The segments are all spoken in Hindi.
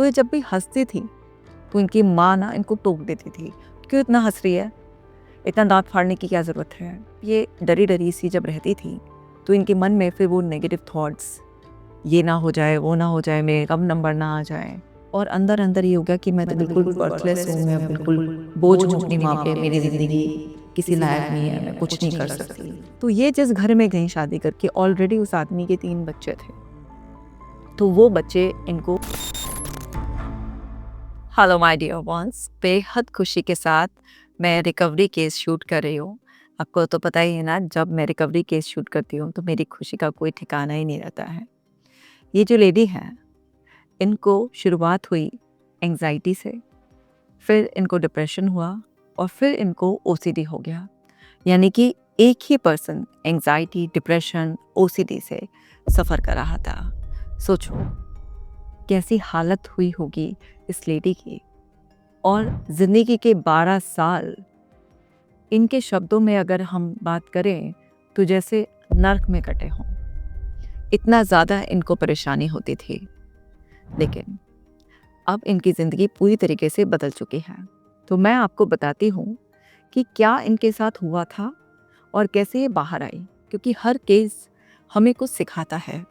तो ये जब भी हँसती थी तो इनकी माँ ना इनको टोक देती थी, क्यों इतना हँस रही है, इतना दाँत फाड़ने की क्या ज़रूरत है। ये डरी-डरी सी जब रहती थी तो इनके मन में फिर वो नेगेटिव थॉट्स, ये ना हो जाए, वो ना हो जाए, मेरे कम नंबर ना आ जाए, और अंदर-अंदर ये हो गया कि मैं तो बिल्कुल वर्थलेस हूँ, मैं बिल्कुल बोझ हूँ अपनी माँ पे, मेरी ज़िंदगी किसी लायक नहीं है, मैं कुछ नहीं कर सकती। तो ये जिस घर में गई शादी करके, ऑलरेडी उस आदमी के 3 बच्चे थे। तो वो बच्चे इनको हेलो माय डियर वंस, बेहद खुशी के साथ मैं रिकवरी केस शूट कर रही हूँ। आपको तो पता ही है ना, जब मैं रिकवरी केस शूट करती हूँ तो मेरी खुशी का कोई ठिकाना ही नहीं रहता है। ये जो लेडी है, इनको शुरुआत हुई एंग्जाइटी से, फिर इनको डिप्रेशन हुआ और फिर इनको ओसीडी हो गया। यानी कि एक ही पर्सन एंग्जाइटी, डिप्रेशन, ओसीडी से सफ़र कर रहा था। सोचो कैसी हालत हुई होगी इस लेडी की। और ज़िंदगी के 12 साल, इनके शब्दों में अगर हम बात करें तो जैसे नर्क में कटे हों, इतना ज़्यादा इनको परेशानी होती थी। लेकिन अब इनकी ज़िंदगी पूरी तरीके से बदल चुकी है। तो मैं आपको बताती हूँ कि क्या इनके साथ हुआ था और कैसे ये बाहर आई, क्योंकि हर केस हमें कुछ सिखाता है।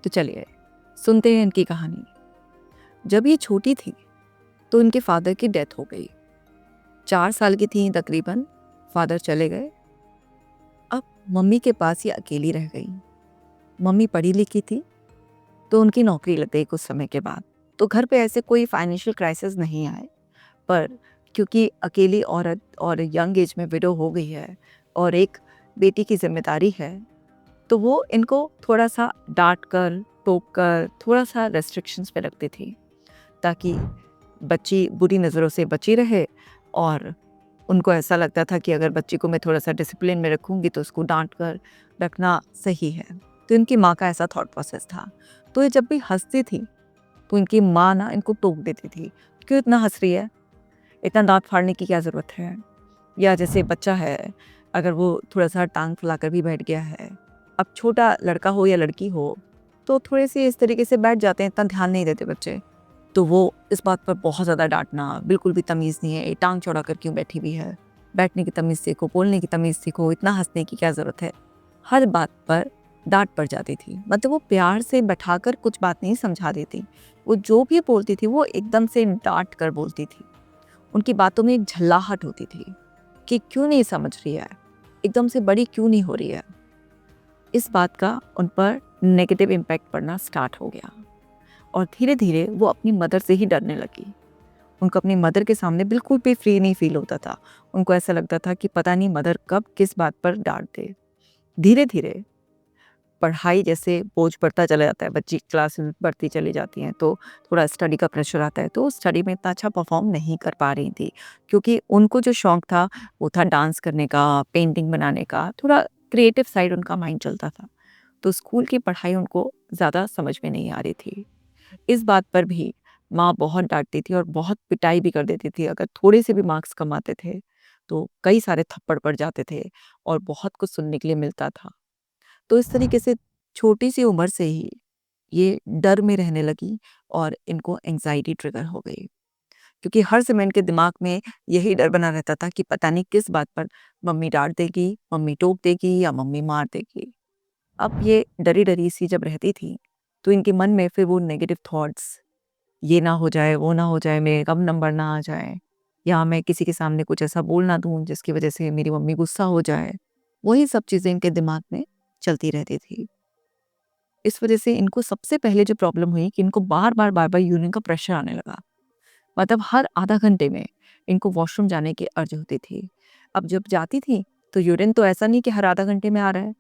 तो चलिए सुनते हैं इनकी कहानी। जब ये छोटी थी तो इनके फादर की डेथ हो गई। 4 साल की थी तकरीबन, फादर चले गए। अब मम्मी के पास ये अकेली रह गई। मम्मी पढ़ी लिखी थी तो उनकी नौकरी लग गई कुछ समय के बाद। तो घर पे ऐसे कोई फाइनेंशियल क्राइसिस नहीं आए, पर क्योंकि अकेली औरत और यंग एज में विडो हो गई है और एक बेटी की जिम्मेदारी है, तो वो इनको थोड़ा सा डांट कर, टोक कर, थोड़ा सा रेस्ट्रिक्शंस पे रखती थी, ताकि बच्ची बुरी नज़रों से बची रहे। और उनको ऐसा लगता था कि अगर बच्ची को मैं थोड़ा सा डिसिप्लिन में रखूँगी तो उसको डांट कर रखना सही है। तो इनकी माँ का ऐसा थॉट प्रोसेस था। तो ये जब भी हँसती थी तो इनकी माँ ना इनको टोक देती थी, क्यों इतना हँस रही है, इतना दाँत फाड़ने की क्या ज़रूरत है। या जैसे बच्चा है, अगर वो थोड़ा सा टांग फैलाकर भी बैठ गया है, अब छोटा लड़का हो या लड़की हो, तो थोड़े से इस तरीके से बैठ जाते हैं, इतना ध्यान नहीं देते बच्चे। तो वो इस बात पर बहुत ज़्यादा डाँटना, बिल्कुल भी तमीज़ नहीं है, ये टाँग चौड़ा कर क्यों बैठी हुई है, बैठने की तमीज़ सीखो, बोलने की तमीज़ सीखो, इतना हँसने की क्या ज़रूरत है। हर बात पर डाँट पड़ जाती थी। मतलब वो प्यार से बैठाकर कुछ बात नहीं समझा देती। वो जो भी बोलती थी वो एकदम से डाँट कर बोलती थी। उनकी बातों में एक झल्लाहट होती थी कि क्यों नहीं समझ रही है, एकदम से बड़ी क्यों नहीं हो रही है। इस बात का उन पर नेगेटिव इम्पैक्ट पड़ना स्टार्ट हो गया और धीरे धीरे वो अपनी मदर से ही डरने लगी। उनको अपनी मदर के सामने बिल्कुल भी फ्री नहीं फील होता था। उनको ऐसा लगता था कि पता नहीं मदर कब किस बात पर डांट दे। धीरे धीरे पढ़ाई जैसे बोझ बढ़ता चला जाता है, बच्ची क्लास में बढ़ती चली जाती हैं, तो थोड़ा स्टडी का प्रेशर आता है, तो स्टडी में इतना अच्छा परफॉर्म नहीं कर पा रही थी, क्योंकि उनको जो शौक था वो था डांस करने का, पेंटिंग बनाने का, थोड़ा क्रिएटिव साइड उनका माइंड चलता था। तो स्कूल की पढ़ाई उनको ज़्यादा समझ में नहीं आ रही थी। इस बात पर भी माँ बहुत डाँटती थी और बहुत पिटाई भी कर देती थी। अगर थोड़े से भी मार्क्स कम आते थे, तो कई सारे थप्पड़ पड़ जाते थे और बहुत कुछ सुनने के लिए मिलता था। तो इस तरीके से छोटी-सी उम्र से ही ये डर में रहने लगी और इनको एंग्ज़ायटी ट्रिगर हो गई। क्योंकि हर समय इनके दिमाग में यही डर बना रहता था कि पता नहीं किस बात पर मम्मी डाँट देगी, मम्मी टोक देगी या मम्मी मार देगी। अब ये डरी-डरी सी जब रहती थी, तो इनके मन में फिर वो नेगेटिव थॉट्स, ये ना हो जाए, वो ना हो जाए, मेरे कम नंबर ना आ जाए, या मैं किसी के सामने कुछ ऐसा बोल ना दूँ जिसकी वज़ह से मेरी मम्मी गुस्सा हो जाए। वही सब चीज़ें इनके दिमाग में चलती रहती थी। इस वज़ह से इनको सबसे पहले जो प्रॉब्लम हुई कि इनको बार-बार यूरिन का प्रेशर आने लगा। मतलब हर आधा घंटे में इनको वॉशरूम जाने की अर्ज होती थी। अब जब जाती थी तो यूरिन तो ऐसा नहीं कि हर आधा घंटे में आ रहा है,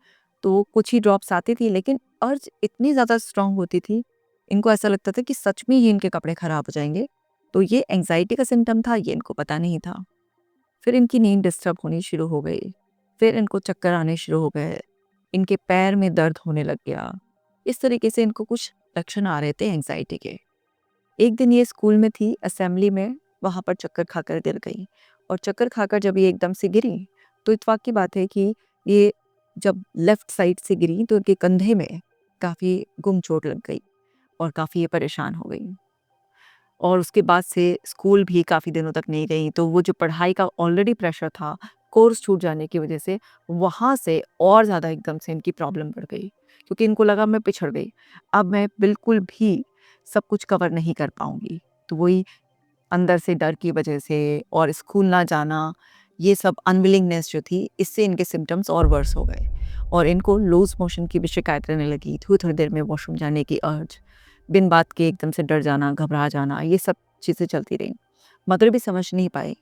तो कुछ ही ड्रॉप्स आती थी, लेकिन अर्ज इतनी ज़्यादा स्ट्रॉन्ग होती थी, इनको ऐसा लगता था कि सच में ही इनके कपड़े खराब हो जाएँगे। तो ये एंग्ज़ायटी का सिम्पटम था, ये इनको पता नहीं था। फिर इनकी नींद डिस्टर्ब होनी शुरू हो गई, फिर इनको चक्कर आने शुरू हो गए, इनके पैर में दर्द होने लग गया। इस तरीके से इनको कुछ लक्षण आ रहे थे एंग्ज़ायटी के। एक दिन ये स्कूल में थी, असेंबली में, वहाँ पर चक्कर खाकर गिर गई। और चक्कर खाकर जब ये एकदम से गिरी, तो इत्तेफाक की बात है कि ये जब लेफ्ट साइड से गिरी तो इनके कंधे में काफ़ी गुम चोट लग गई और काफ़ी ये परेशान हो गई। और उसके बाद से स्कूल भी काफ़ी दिनों तक नहीं गई, तो वो जो पढ़ाई का ऑलरेडी प्रेशर था, कोर्स छूट जाने की वजह से, वहाँ से और ज़्यादा एकदम से इनकी प्रॉब्लम बढ़ गई, क्योंकि इनको लगा मैं पिछड़ गई। अब मैं बिल्कुल भी सब कुछ कवर नहीं कर पाऊँगी। तो वही अंदर से डर की वजह से और स्कूल ना जाना, ये सब अनविलिंगनेस जो थी, इससे इनके सिम्पटम्स और वर्स हो गए और इनको लूज़ मोशन की भी शिकायत रहने लगी, थोड़ी-थोड़ी देर में वॉशरूम जाने की अर्ज, बिन बात के एकदम से डर जाना, घबरा जाना, ये सब चीज़ें चलती रहीं। मदर भी समझ नहीं पाई,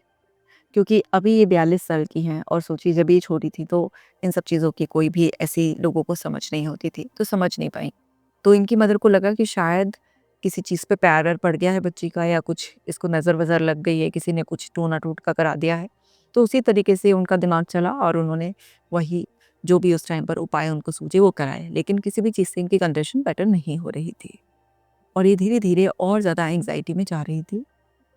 क्योंकि अभी ये 42 साल की हैं और सोचिए जब ये छोटी थी तो इन सब चीज़ों की कोई भी ऐसी लोगों को समझ नहीं होती थी, तो समझ नहीं पाईं। तो इनकी मदर को लगा कि शायद किसी चीज़ पे पैर-वैर पड़ गया है बच्ची का, या कुछ इसको नज़र-वज़र लग गई है, किसी ने कुछ टोना-टोटका करा दिया है। तो उसी तरीके से उनका दिमाग चला और उन्होंने वही जो भी उस टाइम पर उपाय उनको सूझे वो कराए। लेकिन किसी भी चीज़ से इनकी कंडीशन बेटर नहीं हो रही थी और ये धीरे-धीरे और ज़्यादा एंग्ज़ायटी में जा रही थी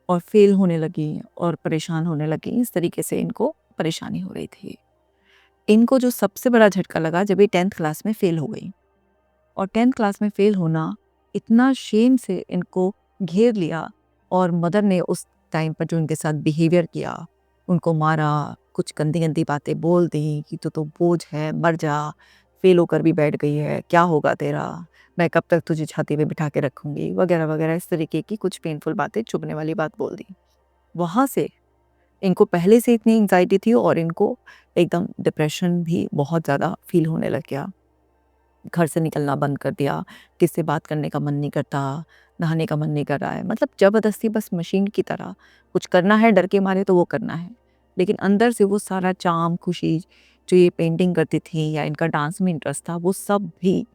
और फ़ेल होने लगी और परेशान होने लगी। इस तरीके से इनको परेशानी हो रही थी। इनको जो सबसे बड़ा झटका लगा जब ये 10th क्लास में फ़ेल हो गई, और 10th क्लास में फ़ेल होना इतना शेम से इनको घेर लिया, और मदर ने उस टाइम पर जो इनके साथ बिहेवियर किया, उनको मारा, कुछ गंदी-गंदी बातें बोल दी कि तू तो बोझ है, मर जा, फ़ेल होकर भी बैठ गई है, क्या होगा तेरा? मैं कब तक तुझे छाती पे बिठा के रखूँगी, वगैरह-वगैरह, इस तरीके की कुछ पेनफुल बातें, चुभने वाली बात बोल दी। वहाँ से इनको पहले से इतनी एंग्ज़ायटी थी और इनको एकदम डिप्रेशन भी बहुत ज़्यादा फ़ील होने लग गया। घर से निकलना बंद कर दिया, किसी से बात करने का मन नहीं करता, नहाने का मन नहीं कर रहा है। मतलब ज़बरदस्ती बस मशीन की तरह कुछ करना है, डर के मारे तो वो करना है। लेकिन अंदर से वो सारा चार्म, खुशी जो ये पेंटिंग करती थी या इनका डांस में इंटरेस्ट था, वो सब भी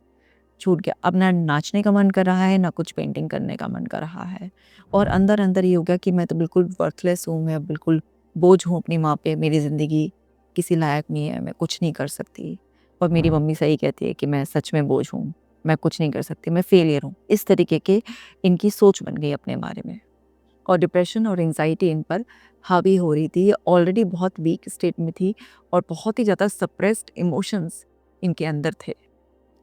छूट गया। अब ना नाचने का मन कर रहा है, ना कुछ पेंटिंग करने का मन कर रहा है। और अंदर-अंदर ये हो गया कि मैं तो बिल्कुल वर्थलेस हूँ, मैं बिल्कुल बोझ हूँ अपनी माँ पे, मेरी ज़िंदगी किसी लायक नहीं है, मैं कुछ नहीं कर सकती। और मेरी मम्मी सही कहती है कि मैं सच में बोझ हूँ, मैं कुछ नहीं कर सकती, मैं फेलियर हूँ। इस तरीके के इनकी सोच बन गई अपने बारे में, और डिप्रेशन और एंग्ज़ायटी इन पर हावी हो रही थी। ये ऑलरेडी बहुत वीक स्टेट में थी और बहुत ही ज़्यादा सप्रेस्ड इमोशंस इनके अंदर थे।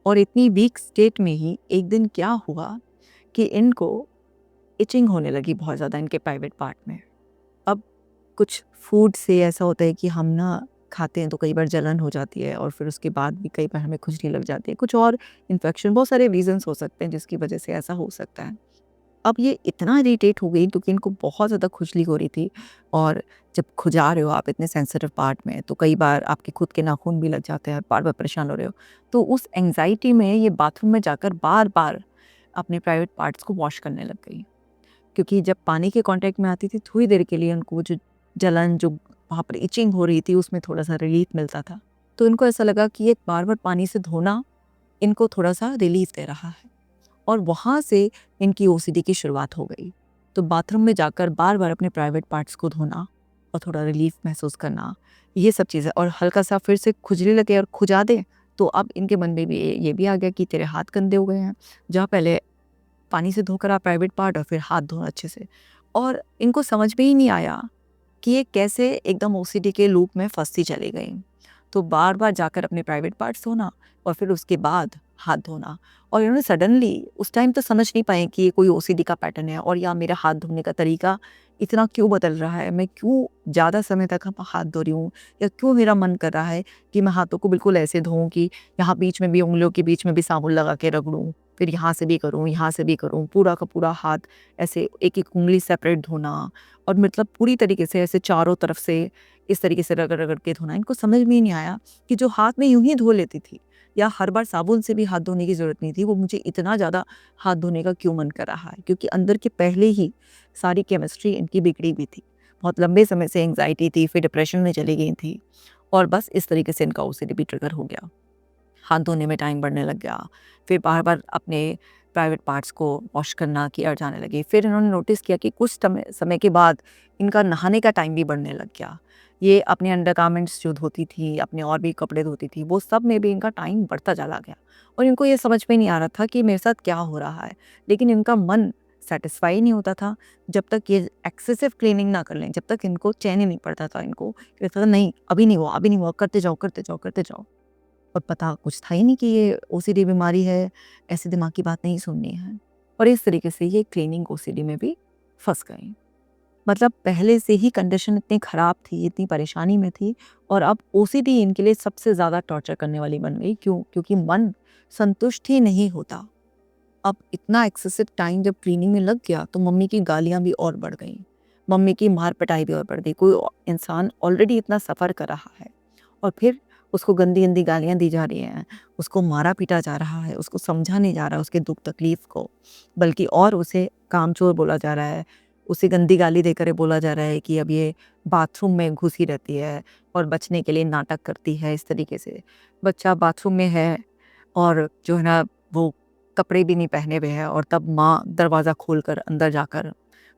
और इतनी वीक स्टेट में ही एक दिन क्या हुआ कि इनको इचिंग होने लगी बहुत ज़्यादा इनके प्राइवेट पार्ट में। अब कुछ फूड से ऐसा होता है कि हम ना खाते हैं तो कई बार जलन हो जाती है और फिर उसके बाद भी कई बार हमें खुजली लग जाती है, कुछ और इन्फेक्शन, बहुत सारे रीजंस हो सकते हैं जिसकी वजह से ऐसा हो सकता है। अब ये इतना इरिटेट हो गई क्योंकि इनको बहुत ज़्यादा खुजली हो रही थी, और जब खुजा रहे हो आप इतने सेंसिटिव पार्ट में तो कई बार आपके खुद के नाखून भी लग जाते हैं, बार बार परेशान हो रहे हो, तो उस एंग्जाइटी में ये बाथरूम में जाकर बार बार अपने प्राइवेट पार्ट्स को वॉश करने लग गई, क्योंकि जब पानी के कांटेक्ट में आती थी थोड़ी देर के लिए उनको वो जो जलन, जो वहाँ पर इचिंग हो रही थी, उसमें थोड़ा सा रिलीफ मिलता था। तो इनको ऐसा लगा कि ये बार बार पानी से धोना इनको थोड़ा सा रिलीफ दे रहा है, और वहाँ से इनकी ओसीडी की शुरुआत हो गई। तो बाथरूम में जाकर बार बार अपने प्राइवेट पार्ट्स को धोना और थोड़ा रिलीफ महसूस करना, ये सब चीज़ें, और हल्का सा फिर से खुजली लगे और खुजा दे, तो अब इनके मन में भी ये भी आ गया कि तेरे हाथ गंदे हो गए हैं, जहाँ पहले पानी से धोकर आ प्राइवेट पार्ट और फिर हाथ धो अच्छे से। और इनको समझ में ही नहीं आया कि ये कैसे एकदम ओसीडी के लूप में फंसती चली गई। तो बार बार जाकर अपने प्राइवेट पार्ट्स धोना और फिर उसके बाद हाथ धोना, और इन्होंने सडनली उस टाइम तो समझ नहीं पाए कि ये कोई ओसीडी का पैटर्न है, और या मेरा हाथ धोने का तरीका इतना क्यों बदल रहा है, मैं क्यों ज़्यादा समय तक हाथ धो रही हूँ, या क्यों मेरा मन कर रहा है कि मैं हाथों को बिल्कुल ऐसे धोऊं कि यहाँ बीच में भी, उंगलियों के बीच में भी साबुन लगा के रगड़ूं, फिर यहाँ से भी करूँ, यहाँ से भी करूँ, पूरा का पूरा हाथ ऐसे एक एक उंगली सेपरेट धोना, और मतलब पूरी तरीके से ऐसे चारों तरफ से इस तरीके से रगड़ रगड़ के धोना। इनको समझ में ही नहीं आया कि जो हाथ में यूं ही धो लेती थी, या हर बार साबुन से भी हाथ धोने की ज़रूरत नहीं थी, वो मुझे इतना ज़्यादा हाथ धोने का क्यों मन कर रहा है, क्योंकि अंदर के पहले ही सारी केमिस्ट्री इनकी बिगड़ी हुई थी। बहुत लंबे समय से एंग्जाइटी थी, फिर डिप्रेशन में चली गई थी, और बस इस तरीके से इनका ओसीडी भी ट्रिगर हो गया। हाथ धोने में टाइम बढ़ने लग गया, फिर बार-बार अपने प्राइवेट पार्ट्स को वॉश करना की आदत जाने लगी। फिर इन्होंने नोटिस किया कि कुछ समय समय के बाद इनका नहाने का टाइम भी बढ़ने लग गया। ये अपने अंडरगारमेंट्स जो धोती थी, अपने और भी कपड़े धोती थी, वो सब में भी इनका टाइम बढ़ता चला गया, और इनको ये समझ में नहीं आ रहा था कि मेरे साथ क्या हो रहा है। लेकिन इनका मन सैटिस्फाई नहीं होता था जब तक ये एक्सेसिव क्लीनिंग ना कर लें, जब तक इनको चैन ही नहीं पड़ता था। इनको कहता था नहीं, अभी नहीं हुआ, अभी नहीं हुआ, करते जाओ, करते जाओ, करते जाओ। और पता कुछ था ही नहीं कि ये ओसीडी बीमारी है, ऐसे दिमाग की बात नहीं सुननी है। और इस तरीके से ये क्लीनिंग ओसीडी में भी फँस गईं। मतलब पहले से ही कंडीशन इतनी ख़राब थी, इतनी परेशानी में थी और अब ओसीडी इनके लिए सबसे ज़्यादा टॉर्चर करने वाली बन गई। क्यों? क्योंकि मन संतुष्ट ही नहीं होता। अब इतना एक्सेसिव टाइम जब ट्रेनिंग में लग गया तो मम्मी की गालियाँ भी और बढ़ गईं। मम्मी की मार-पिटाई भी और बढ़ गई। कोई इंसान ऑलरेडी इतना सफ़र कर रहा है और फिर उसको गंदी-गंदी गालियाँ दी जा रही हैं, उसको मारा-पीटा जा रहा है, उसको समझा नहीं जा रहा उसके दुःख-तकलीफ़ को, बल्कि और उसे कामचोर बोला जा रहा है। उसे गंदी गाली देकर ये बोला जा रहा है कि अब ये बाथरूम में घुसी रहती है और बचने के लिए नाटक करती है इस तरीके से। बच्चा बाथरूम में है और जो है ना वो कपड़े भी नहीं पहने हुए हैं और तब माँ दरवाज़ा खोलकर अंदर जाकर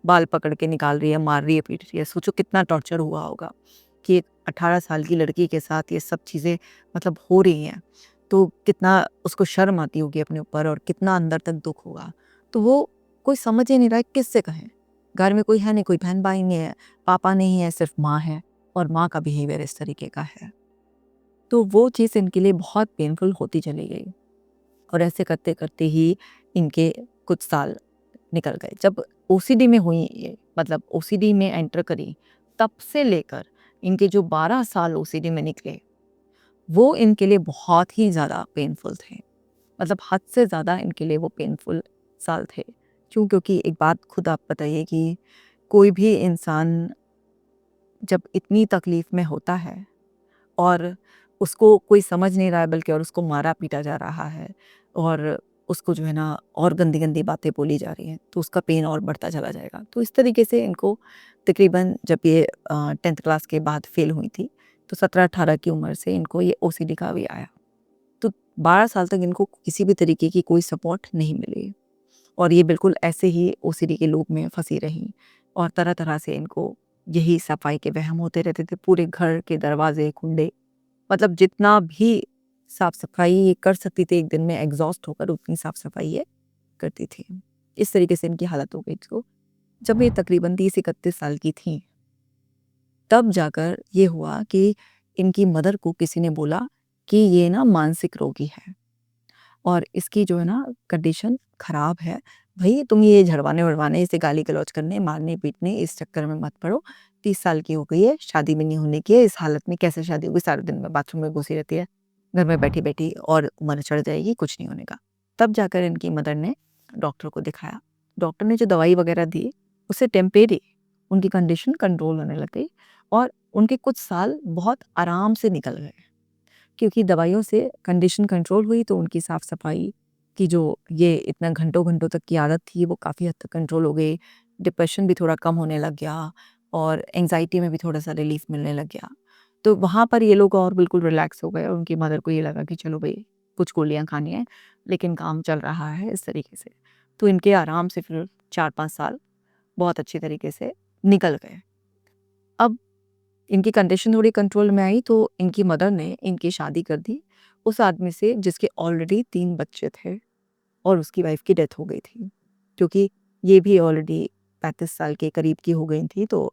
बाल पकड़ के निकाल रही है, मार रही है, पीट रही है। सोचो कितना टॉर्चर हुआ होगा कि एक 18 साल की लड़की के साथ ये सब चीज़ें मतलब हो रही हैं। तो कितना उसको शर्म आती होगी अपने ऊपर और कितना अंदर तक दुःख होगा। तो वो कोई समझ ही नहीं रहा है किससे कहें। घर में कोई है नहीं, कोई बहन-भाई नहीं है, पापा नहीं है, सिर्फ़ माँ है और माँ का बिहेवियर इस तरीके का है। तो वो चीज़ इनके लिए बहुत पेनफुल होती चली गई और ऐसे करते-करते ही इनके कुछ साल निकल गए। जब ओसीडी में हुई ये मतलब ओसीडी में एंटर करी, तब से लेकर इनके जो 12 साल ओसीडी में निकले, वो इनके लिए बहुत ही ज़्यादा पेनफुल थे। मतलब हद से ज़्यादा इनके लिए वो पेनफुल साल थे। क्यों? क्योंकि एक बात खुद आप बताइए कि कोई भी इंसान जब इतनी तकलीफ़ में होता है और उसको कोई समझ नहीं रहा है बल्कि और उसको मारा-पीटा जा रहा है और उसको जो है ना और गंदी-गंदी बातें बोली जा रही हैं, तो उसका पेन और बढ़ता चला जाएगा। तो इस तरीके से इनको तकरीबन जब ये 10th क्लास के बाद फ़ेल हुई थी, तो 17-18 की उम्र से इनको ये ओसीडी का भी आया। तो 12 साल तक इनको किसी भी तरीके की कोई सपोर्ट नहीं मिली और ये बिल्कुल ऐसे ही ओसीडी के लूप में फँसी रहीं और तरह-तरह से इनको यही सफाई के वहम होते रहते थे। पूरे घर के दरवाज़े, कुंडे मतलब जितना भी साफ-सफाई ये कर सकती थी एक दिन में एग्ज़ॉस्ट होकर उतनी साफ-सफाई ये करती थी। इस तरीके से इनकी हालत हो गई थी। जब ये तकरीबन 30-31 साल की थीं, तब जाकर ये हुआ कि इनकी मदर को किसी ने बोला कि ये ना मानसिक रोगी है और इसकी जो है ना कंडीशन ख़राब है। भई तुम ये झड़वाने-वड़वाने, इसे गाली-गलौज करने, मारने-पीटने इस चक्कर में मत पड़ो। 30 साल की हो गई है, शादी भी नहीं होने की है, इस हालत में कैसे शादी होगी? सारा दिन में बाथरूम में घुसी रहती है। घर में बैठी-बैठी और उम्र चढ़ जाएगी, कुछ नहीं होने का। तब जाकर इनकी मदर ने डॉक्टर को दिखाया। डॉक्टर ने जो दवाई वग़ैरह दी, उससे टेम्परेरी उनकी कंडीशन कंट्रोल होने लग गई और उनके कुछ साल बहुत आराम से निकल गए। क्योंकि दवाइयों से कंडीशन कंट्रोल हुई तो उनकी साफ-सफाई की जो ये इतना घंटों-घंटों तक की आदत थी वो काफ़ी हद तक कंट्रोल हो गई। डिप्रेशन भी थोड़ा कम होने लग गया और एंग्ज़ायटी में भी थोड़ा-सा रिलीफ़ मिलने लग गया। तो वहाँ पर ये लोग और बिल्कुल रिलैक्स हो गए और उनकी मदर को ये लगा कि चलो भई कुछ गोलियाँ खानी है, लेकिन काम चल रहा है इस तरीके से। तो इनके आराम से फिर 4-5 साल बहुत अच्छी तरीके से निकल गए। अब इनकी कंडीशन थोड़ी कंट्रोल में आई तो इनकी मदर ने इनकी शादी कर दी उस आदमी से जिसके ऑलरेडी 3 बच्चे थे और उसकी वाइफ की डेथ हो गई थी। क्योंकि ये भी ऑलरेडी 35 साल के करीब की हो गई थी तो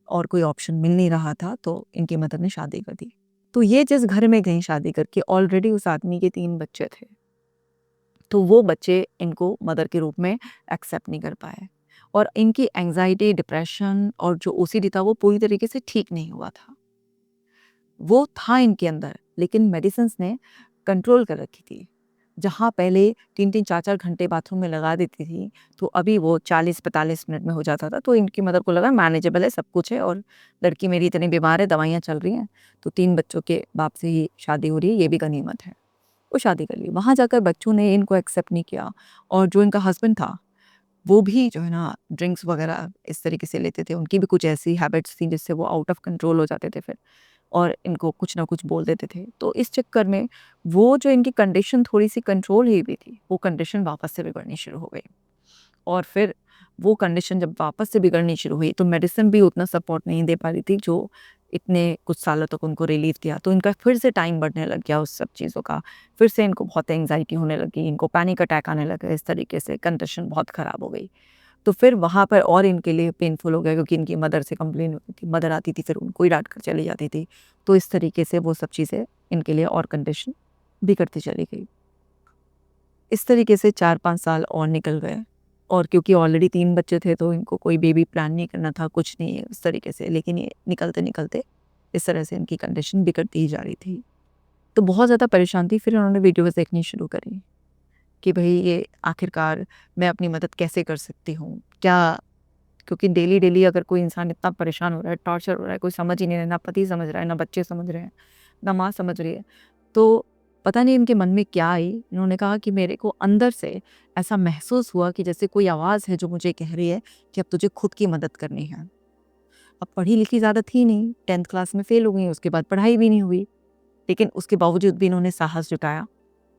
और कोई ऑप्शन मिल नहीं रहा था तो इनकी मदर ने शादी कर दी। तो ये जिस घर में गईं शादी करके ऑलरेडी उस आदमी के 3 बच्चे थे। तो वो बच्चे इनको मदर के रूप में एक्सेप्ट नहीं कर पाए और इनकी एंग्ज़ायटी, डिप्रेशन और जो ओसीडी था वो पूरी तरीके से ठीक नहीं हुआ था। वो था इनके अंदर, लेकिन मेडिसिन्स ने कंट्रोल कर रखी थी। जहाँ पहले 3-3 4-4 घंटे बाथरूम में लगा देती थी, तो अभी वो 40-45 मिनट में हो जाता था। तो इनकी मदर को लगा मैनेजेबल है, सब कुछ है और लड़की मेरी इतनी बीमार है, दवाइयाँ चल रही हैं, तो 3 बच्चों के बाप से ही शादी हो रही है, ये भी गनीमत है। वो शादी कर ली। वहाँ जाकर बच्चों ने इनको एक्सेप्ट नहीं किया और जो इनका हस्बैंड था, वो भी जो है ना ड्रिंक्स वगैरह इस तरीके से लेते थे। उनकी भी कुछ ऐसी हैबिट्स थी जिससे वो आउट ऑफ कंट्रोल हो जाते थे फिर। और इनको कुछ ना कुछ बोल देते थे। तो इस चक्कर में वो जो इनकी कंडीशन थोड़ी-सी कंट्रोल हुई हुई थी, वो कंडीशन वापस से बिगड़नी शुरू हो गई। और फिर वो कंडीशन जब वापस से बिगड़नी शुरू हुई, तो मेडिसिन भी उतना सपोर्ट नहीं दे पा रही थी, जो इतने कुछ सालों तक उनको रिलीफ़ दिया। तो इनका फिर से टाइम बढ़ने लग गया उस सब चीज़ों का। फिर से इनको बहुत एंग्ज़ायटी होने लगी, इनको पैनिक अटैक आने लगा, इस तरीके से कंडीशन बहुत ख़राब हो गई। तो फिर वहाँ पर और इनके लिए पेनफुल हो गया क्योंकि इनकी मदर से कंप्लेन होती थी। मदर आती थी फिर उनको ही डाँट कर चली जाती थी। तो इस तरीके से वो सब चीज़ें इनके लिए और कंडीशन बिगड़ती चली गई। इस तरीके से 4-5 साल और निकल गए और क्योंकि ऑलरेडी 3 बच्चे थे तो इनको कोई बेबी प्लान नहीं करना था, कुछ नहीं उस तरीके से। लेकिन ये निकलते-निकलते इस तरह से इनकी कंडीशन बिगड़ती ही जा रही थी। तो बहुत ज़्यादा परेशान थी, फिर उन्होंने वीडियोज़ देखनी शुरू करी कि भई ये आखिरकार मैं अपनी मदद कैसे कर सकती हूँ? क्या क्योंकि डेली-डेली अगर कोई इंसान इतना परेशान हो रहा है, टॉर्चर हो रहा है, कोई समझ ही नहीं रहा है, ना पति समझ रहा है, ना बच्चे समझ रहे हैं, ना माँ समझ रही है। तो पता नहीं इनके मन में क्या आई, इन्होंने कहा कि मेरे को अंदर से ऐसा महसूस हुआ कि जैसे कोई आवाज़ है जो मुझे कह रही है कि अब तुझे खुद की मदद करनी है। अब पढ़ी-लिखी ज़्यादा थी नहीं, 10th क्लास में फ़ेल हो गई, उसके बाद पढ़ाई भी नहीं हुई। लेकिन उसके बावजूद भी इन्होंने साहस जुटाया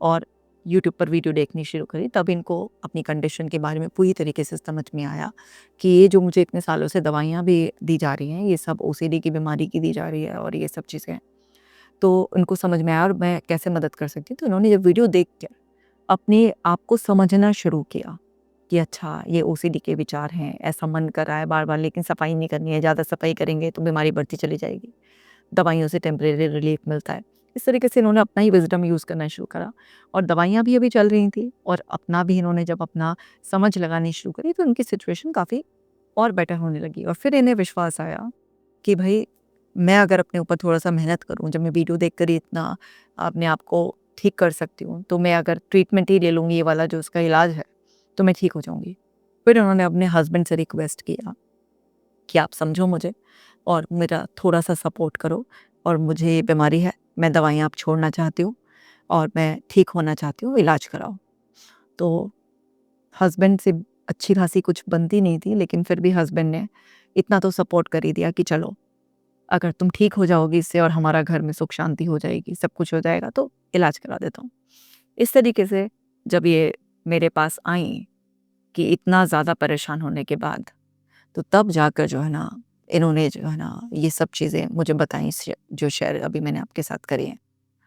और यूट्यूब पर वीडियो देखनी शुरू करी। तब इनको अपनी कंडीशन के बारे में पूरी तरीके से समझ में आया कि ये जो मुझे इतने सालों से दवाइयाँ भी दी जा रही हैं, ये सब ओसीडी की बीमारी की दी जा रही है और ये सब चीज़ें। तो उनको समझ में आया और मैं कैसे मदद कर सकती हूँ। तो इन्होंने जब वीडियो देख कर अपने आप को समझना शुरू किया कि अच्छा ये ओसीडी के विचार हैं, ऐसा मन कर रहा है बार-बार लेकिन सफाई नहीं करनी है, ज़्यादा सफाई करेंगे तो बीमारी बढ़ती चली जाएगी। दवाइयों से टेम्परेरी रिलीफ मिलता है। इस तरीके से इन्होंने अपना ही विज़डम यूज़ करना शुरू करा और दवाइयाँ भी अभी चल रही थी और अपना भी इन्होंने जब अपना समझ लगानी शुरू करी तो उनकी सिचुएशन काफ़ी और बेटर होने लगी और फिर इन्हें विश्वास आया कि भई मैं अगर अपने ऊपर थोड़ा-सा मेहनत करूँ, जब मैं वीडियो देखकर ही इतना अपने आप को ठीक कर सकती हूँ, तो मैं अगर ट्रीटमेंट ही ले लूँगी ये वाला जो उसका इलाज है, तो मैं ठीक हो जाऊँगी। फिर उन्होंने अपने हस्बैंड से रिक्वेस्ट किया कि आप समझो मुझे और मेरा थोड़ा-सा सपोर्ट करो और मुझे ये बीमारी है, मैं दवाइयाँ अब छोड़ना चाहती हूँ और मैं ठीक होना चाहती हूँ, इलाज कराओ। तो हस्बैंड से अच्छी खासी कुछ बनती नहीं थी, लेकिन फिर भी हस्बैंड ने इतना तो सपोर्ट कर ही दिया कि चलो, अगर तुम ठीक हो जाओगी इससे और हमारा घर में सुख शांति हो जाएगी, सब कुछ हो जाएगा तो इलाज करा देता हूँ। इस तरीके से जब ये मेरे पास आईं कि इतना ज़्यादा परेशान होने के बाद तो तब जाकर जो है ना, इन्होंने जो है ना, ये सब चीज़ें मुझे बताई जो शेयर अभी मैंने आपके साथ करी हैं।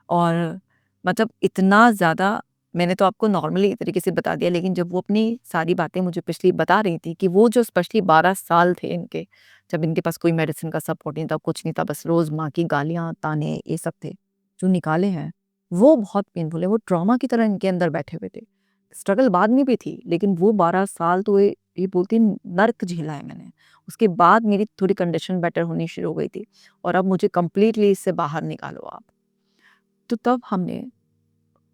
और मतलब इतना ज़्यादा मैंने तो आपको नॉर्मली तरीके से बता दिया, लेकिन जब वो अपनी सारी बातें मुझे पिछली बता रही थी कि वो जो स्पेशली 12 साल थे इनके, जब इनके पास कोई मेडिसिन का सपोर्ट नहीं था, कुछ नहीं था, बस रोज़ माँ की गालियाँ, ताने ये सब थे, जो निकाले हैं, वो बहुत पेनफुल है, वो ट्रॉमा की तरह इनके अंदर बैठे हुए थे। स्ट्रगल बाद में भी थी, लेकिन वो 12 साल तो ये बोलती नर्क झेला है मैंने। उसके बाद मेरी थोड़ी कंडीशन बेटर होनी शुरू हो गई थी और अब मुझे कंप्लीटली इससे बाहर निकालो आप। तो तब हमने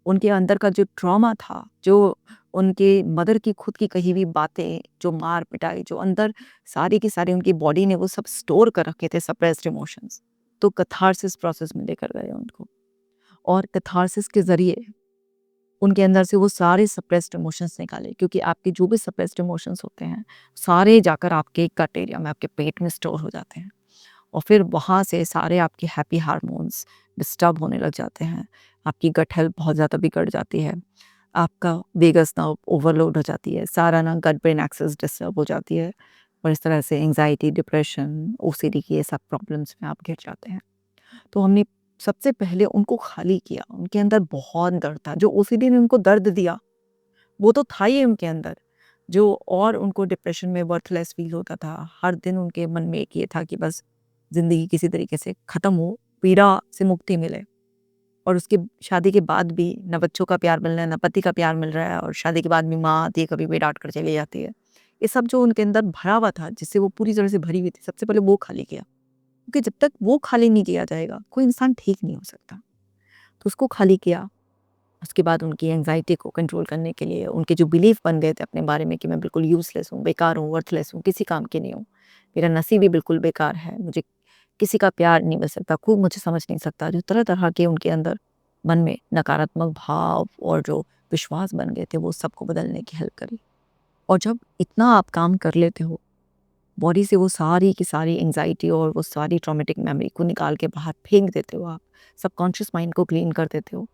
उनके अंदर का जो ट्रॉमा था, जो उनके मदर की खुद की कही हुई बातें, जो मार-पिटाई, जो अंदर सारी की सारी उनकी बॉडी ने वो सब स्टोर कर रखे थे सप्रेस्ड इमोशंस, तो कैथार्सिस प्रोसेस में लेकर गए उनको और कैथार्सिस के ज़रिए उनके अंदर से वो सारे सप्रेस्ड इमोशंस निकाले, क्योंकि आपके जो भी सप्रेस्ड इमोशंस होते हैं, सारे जाकर आपके गट एरिया में, आपके पेट में स्टोर हो जाते हैं और फिर वहाँ से सारे आपके हैप्पी हार्मोन्स डिस्टर्ब होने लग जाते हैं। आपकी गट हेल्थ बहुत ज़्यादा बिगड़ जाती है। आपका वेगस नर्व ओवरलोड हो जाती है। सारा ना गट ब्रेन एक्सेस डिस्टर्ब हो जाती है और इस तरह से एंग्ज़ायटी, डिप्रेशन, ओसीडी की ये सब प्रॉब्लम्स में आप घिर जाते हैं। तो हमने सबसे पहले उनको खाली किया। उनके अंदर बहुत दर्द था। जो ओसीडी ने उनको दर्द दिया, वो तो था ही उनके अंदर। जो और उनको डिप्रेशन में वर्थलेस फ़ील होता था। हर दिन उनके मन में एक ये था कि बस ज़िंदगी किसी तरीके से ख़त्म हो, पीड़ा से मुक्ति मिले। और उसके शादी के बाद भी ना बच्चों का प्यार मिल रहा है, ना पति का प्यार मिल रहा है और शादी के बाद भी माँ आती है, कभी भी डाँट कर चली जाती है। ये सब जो उनके अंदर भरा हुआ था, जिससे वो पूरी तरह से भरी हुई थी, सबसे पहले वो खाली किया। क्योंकि जब तक वो खाली नहीं किया जाएगा, कोई इंसान ठीक नहीं हो सकता। तो उसको खाली किया। उसके बाद उनकी एंग्ज़ायटी को कंट्रोल करने के लिए उनके जो बिलीफ बन गए थे अपने बारे में कि मैं बिल्कुल यूज़लेस हूँ, बेकार हूँ, वर्थलेस हूँ, किसी काम की नहीं हूँ। मेरा नसीब ही बिल्कुल बेकार है, मुझे किसी का प्यार नहीं मिल सकता, कोई मुझे समझ नहीं सकता। जो तरह-तरह के उनके अंदर मन में नकारात्मक भाव और जो विश्वास बन गए थे, वो सबको बदलने की हेल्प करी। और जब इतना आप काम कर लेते हो, बॉडी से वो सारी की सारी एंग्ज़ायटी और वो सारी ट्रॉमेटिक मेमोरी को निकाल के बाहर फेंक देते हो आप, सबकॉन्शियस माइंड को क्लीन कर देते हो,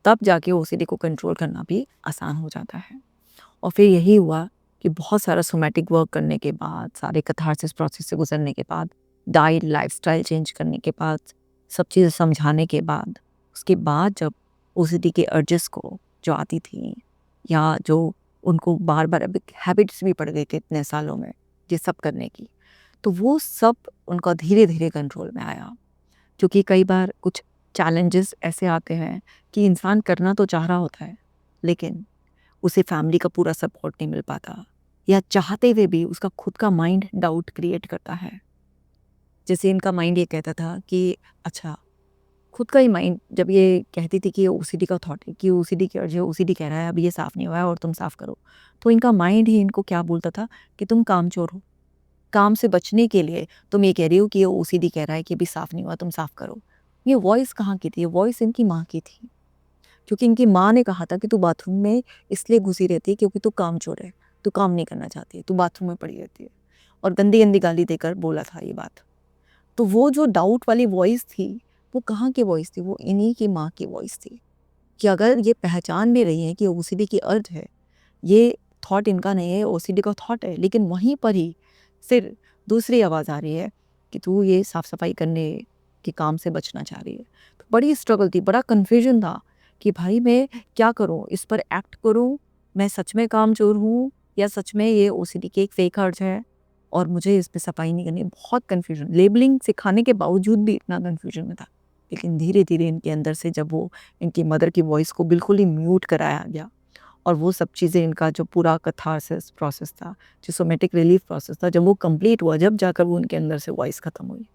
तब जाके ओसीडी को कंट्रोल करना भी आसान हो जाता है। और फिर यही हुआ कि बहुत सारा सोमैटिक वर्क करने के बाद, सारे कैथार्सिस प्रोसेस से गुजरने के बाद, डाइट, लाइफ़स्टाइल चेंज करने के बाद, सब चीज़ें समझाने के बाद, उसके बाद जब ओसीडी के अर्जेस को जो आती थी या जो उनको बार-बार अब हैबिट्स भी पड़ गई थी इतने सालों में, ये सब करने की, तो वो सब उनका धीरे-धीरे कंट्रोल में आया। क्योंकि कई बार कुछ चैलेंजेस ऐसे आते हैं कि इंसान करना तो चाह रहा होता है, लेकिन उसे फैमिली का पूरा सपोर्ट नहीं मिल पाता या चाहते हुए भी उसका खुद का माइंड डाउट क्रिएट करता है। जैसे इनका माइंड ये कहता था कि अच्छा, खुद का ही माइंड जब ये कहती थी कि ये ओसीडी का थॉट है, कि ओसीडी की अर्ज है, ओसीडी कह रहा है अब ये साफ़ नहीं हुआ है और तुम साफ़ करो। तो इनका माइंड ही इनको क्या बोलता था कि तुम कामचोर हो। काम से बचने के लिए तुम ये कह रही हो कि ये ओसीडी कह रहा है कि अभी साफ़ नहीं हुआ, तुम साफ़ करो। ये वॉइस कहाँ की थी? ये वॉइस इनकी माँ की थी। क्योंकि इनकी माँ ने कहा था कि तू बाथरूम में इसलिए घुसी रहती है क्योंकि तू कामचोर है, तू काम नहीं करना चाहती है, तू बाथरूम में पड़ी रहती है। और गंदी-गंदी गाली देकर बोला था ये बात। तो वो जो डाउट वाली वॉइस थी, वो कहाँ की वॉइस थी? वो इन्हीं की माँ की वॉइस थी, कि अगर ये पहचान भी रही है कि ओसीडी की अर्ज है, ये थॉट इनका नहीं है, ओसीडी का थॉट है, लेकिन वहीं पर ही फिर दूसरी आवाज़ आ रही है कि तू ये साफ़-सफ़ाई करने के काम से बचना चाह रही है। तो बड़ी स्ट्रगल थी, बड़ा कन्फ्यूज़न था कि भाई मैं क्या करूँ? इस पर एक्ट करूँ? मैं सच में कामचोर हूँ या सच में ये ओसीडी की एक फ़ेक अर्ज है और मुझे इस पे सफाई नहीं करनी है? बहुत कन्फ्यूज़न, लेबलिंग सिखाने के बावजूद भी इतना कन्फ्यूज़न में था। लेकिन धीरे-धीरे इनके अंदर से जब वो इनकी मदर की वॉइस को बिल्कुल ही म्यूट कराया गया और वो सब चीज़ें, इनका जो पूरा कैथारसिस प्रोसेस था, जो सोमैटिक रिलीफ प्रोसेस था, जब वो कंप्लीट हुआ, जब जाकर वो उनके अंदर से वॉइस ख़त्म हुई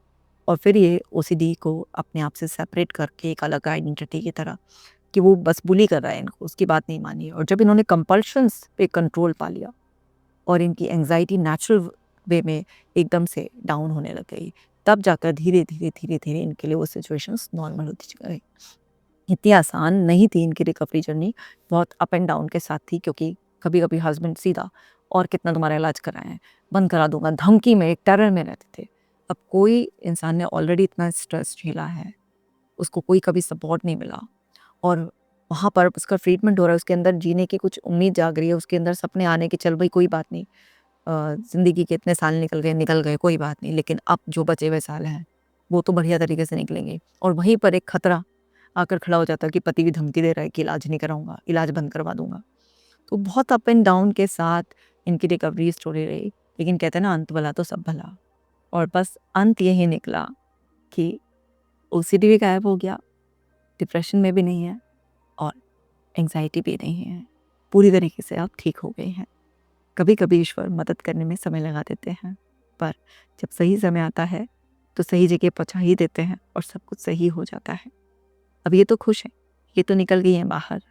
और फिर ये ओसीडी को अपने आप से सेपरेट करके एक अलग आइडेंटिटी की तरह, कि वो बस बुली कर रहा है इनको, उसकी बात नहीं मानी। और जब इन्होंने कंपल्शंस पे कंट्रोल पा लिया और इनकी एंग्जाइटी नेचुरल वे में एकदम से डाउन होने लग गई, तब जाकर धीरे-धीरे इनके लिए वो सिचुएशंस नॉर्मल होती गई। इतनी आसान नहीं थी इनकी रिकवरी जर्नी, बहुत अप एंड डाउन के साथ थी, क्योंकि कभी-कभी हस्बैंड सीधा और कितना तुम्हारा इलाज कराएँ, बंद करा दूँगा, धमकी में, एक टेरर में रहते थे। अब कोई इंसान ने ऑलरेडी इतना स्ट्रेस झेला है, उसको कोई कभी सपोर्ट नहीं मिला और वहाँ पर उसका ट्रीटमेंट हो रहा है, उसके अंदर जीने की कुछ उम्मीद जाग रही है, उसके अंदर सपने आने की, चल भई कोई बात नहीं, ज़िंदगी के इतने साल निकल गए, कोई बात नहीं, लेकिन अब जो बचे हुए साल हैं, वो तो बढ़िया तरीके से निकलेंगे। और वहीं पर एक खतरा आकर खड़ा हो जाता है कि पति भी धमकी दे रहा है कि इलाज नहीं कराऊँगा, इलाज बंद करवा दूँगा। तो बहुत अप एंड डाउन के साथ इनकी रिकवरी स्टोरी रही, लेकिन कहते हैं ना, अंत भला तो सब भला। और बस अंत यही निकला कि ओसीडी भी गायब हो गया, डिप्रेशन में भी नहीं है और एंग्जायटी भी नहीं है, पूरी तरीके से अब ठीक हो गए हैं। कभी-कभी ईश्वर मदद करने में समय लगा देते हैं, पर जब सही समय आता है, तो सही जगह पहुँचा ही देते हैं और सब कुछ सही हो जाता है। अब ये तो खुश हैं, ये तो निकल गई हैं बाहर,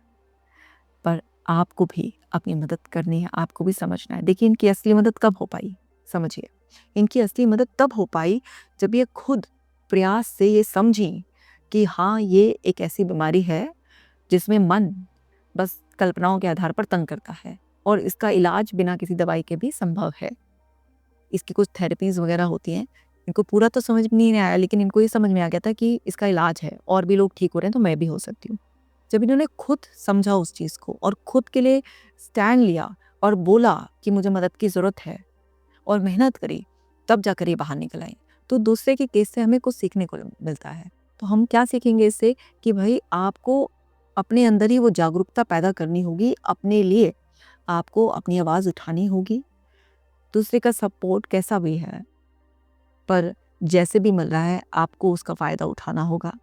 पर आपको भी अपनी मदद करनी है, आपको भी समझना है। देखिए, इनकी असली मदद कब हो पाई? समझिए, इनकी असली मदद तब हो पाई जब ये खुद प्रयास से ये समझी कि हाँ, ये एक ऐसी बीमारी है जिसमें मन बस कल्पनाओं के आधार पर तंग करता है और इसका इलाज बिना किसी दवाई के भी संभव है। इसकी कुछ थेरेपीज़ वगैरह होती हैं। इनको पूरा तो समझ में नहीं आया, लेकिन इनको ये समझ में आ गया था कि इसका इलाज है और भी लोग ठीक हो रहे हैं, तो मैं भी हो सकती हूँ। जब इन्होंने खुद समझा उस चीज़ को और खुद के लिए स्टैंड लिया और बोला कि मुझे मदद की ज़रूरत है और मेहनत करी, तब जाकर ये बाहर निकल आई। तो दूसरे के केस से हमें कुछ सीखने को मिलता है। तो हम क्या सीखेंगे इससे कि भई आपको अपने अंदर ही वो जागरूकता पैदा करनी होगी अपने लिए। आपको अपनी आवाज़ उठानी होगी। दूसरे का सपोर्ट कैसा भी है, पर जैसे भी मिल रहा है, आपको उसका फ़ायदा उठाना होगा।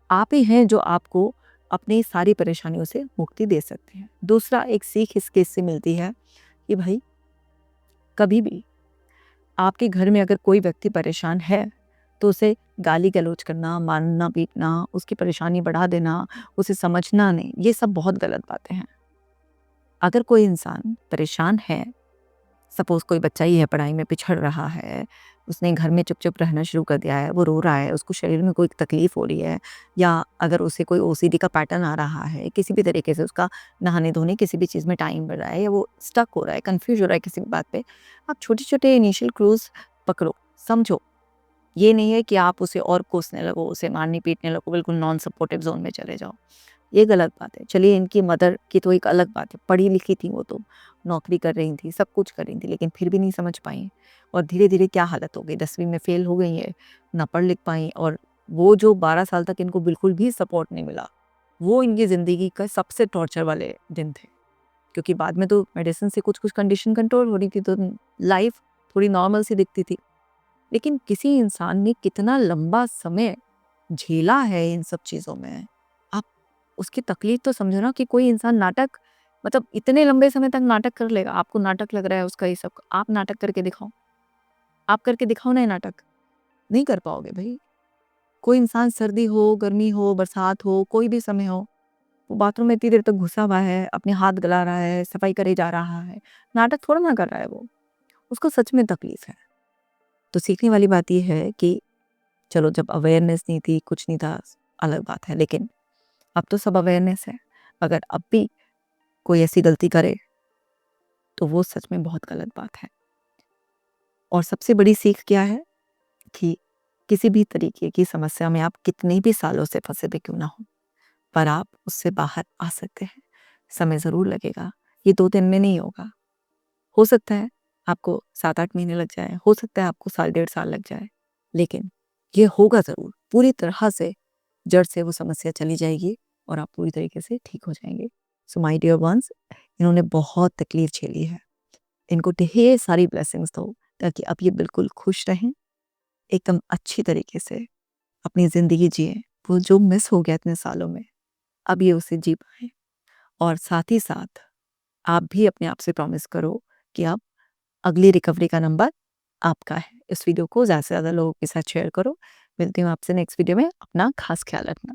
आप ही हैं जो आपको अपनी सारी परेशानियों से मुक्ति दे सकते हैं। दूसरा एक सीख इस केस से मिलती है कि भई कभी भी आपके घर में अगर कोई व्यक्ति परेशान है, तो उसे गाली-गलौज करना, मारना-पीटना, उसकी परेशानी बढ़ा देना, उसे समझना नहीं, ये सब बहुत गलत बातें हैं। अगर कोई इंसान परेशान है, सपोज़ कोई बच्चा ही है, पढ़ाई में पिछड़ रहा है, उसने घर में चुप-चुप रहना शुरू कर दिया है, वो रो रहा है, उसको शरीर में कोई तकलीफ़ हो रही है, या अगर उसे कोई ओसीडी का पैटर्न आ रहा है, किसी भी तरीके से उसका नहाने-धोने किसी भी चीज़ में टाइम बढ़ रहा है या वो स्टक हो रहा है, कन्फ्यूज़ हो रहा है किसी भी बात पे, आप छोटे-छोटे इनिशियल क्लूज़ पकड़ो, समझो। ये नहीं है कि आप उसे और कोसने लगो, उसे मारने-पीटने लगो, बिल्कुल नॉन सपोर्टिव ज़ोन में चले जाओ। ये गलत बात है। चलिए, इनकी मदर की तो एक अलग बात है, पढ़ी-लिखी थी वो तो, नौकरी कर रही थी, सब कुछ कर रही थी, लेकिन फिर भी नहीं समझ पाईं और धीरे-धीरे क्या हालत हो गई, 10वीं में फ़ेल हो गई हैं, ना पढ़ लिख पाईं और वो जो 12 साल तक इनको बिल्कुल भी सपोर्ट नहीं मिला, वो इनकी ज़िंदगी का सबसे टॉर्चर वाले दिन थे। क्योंकि बाद में तो मेडिसिन से कुछ-कुछ कंडीशन कंट्रोल हो रही थी, तो लाइफ़ थोड़ी नॉर्मल सी दिखती थी। लेकिन किसी इंसान ने कितना लंबा समय झेला है इन सब चीज़ों में, आप उसकी तकलीफ तो समझो ना, कि कोई इंसान नाटक मतलब इतने लंबे समय तक नाटक कर लेगा, आपको नाटक लग रहा है उसका ये सब, आप नाटक करके दिखाओ। आप करके दिखाओ ना ये नाटक, नहीं कर पाओगे भई। कोई इंसान सर्दी हो, गर्मी हो, बरसात हो, कोई भी समय हो, वो बाथरूम में इतनी देर तक घुसा हुआ है, अपने हाथ गला रहा है, सफाई करे जा रहा है, नाटक थोड़ा ना कर रहा है वो, उसको सच में तकलीफ है। तो सीखने वाली बात ये है कि चलो जब अवेयरनेस नहीं थी, कुछ नहीं था, अलग बात है, लेकिन अब तो सब अवेयरनेस है। अगर अब भी कोई ऐसी गलती करे, तो वो सच में बहुत गलत बात है। और सबसे बड़ी सीख क्या है कि किसी भी तरीके की समस्या में आप कितने भी सालों से फंसे भी क्यों ना हो, पर आप उससे बाहर आ सकते हैं। समय ज़रूर लगेगा, ये 2 दिन में नहीं होगा। हो सकता है आपको 7-8 महीने लग जाएँ, हो सकता है आपको साल डेढ़ साल लग जाए, लेकिन ये होगा ज़रूर। पूरी तरह से जड़ से वो समस्या चली जाएगी और आप पूरी तरीके से ठीक हो जाएँगे। सो माय डियर वन्स, इन्होंने बहुत तकलीफ़ झेली है। इनको ढेर सारी ब्लेसिंग्स दो ताकि अब ये बिल्कुल खुश रहें, एकदम अच्छी तरीके से अपनी ज़िंदगी जिएँ। वो जो मिस हो गया इतने सालों में, अब ये उसे जी पाएँ। और साथ ही साथ आप भी अपने आप से प्रॉमिस करो कि अब अगली रिकवरी का नंबर आपका है। इस वीडियो को ज़्यादा से ज़्यादा लोगों के साथ शेयर करो। मिलती हूँ आपसे नेक्स्ट वीडियो में। अपना ख़ास ख़्याल रखना।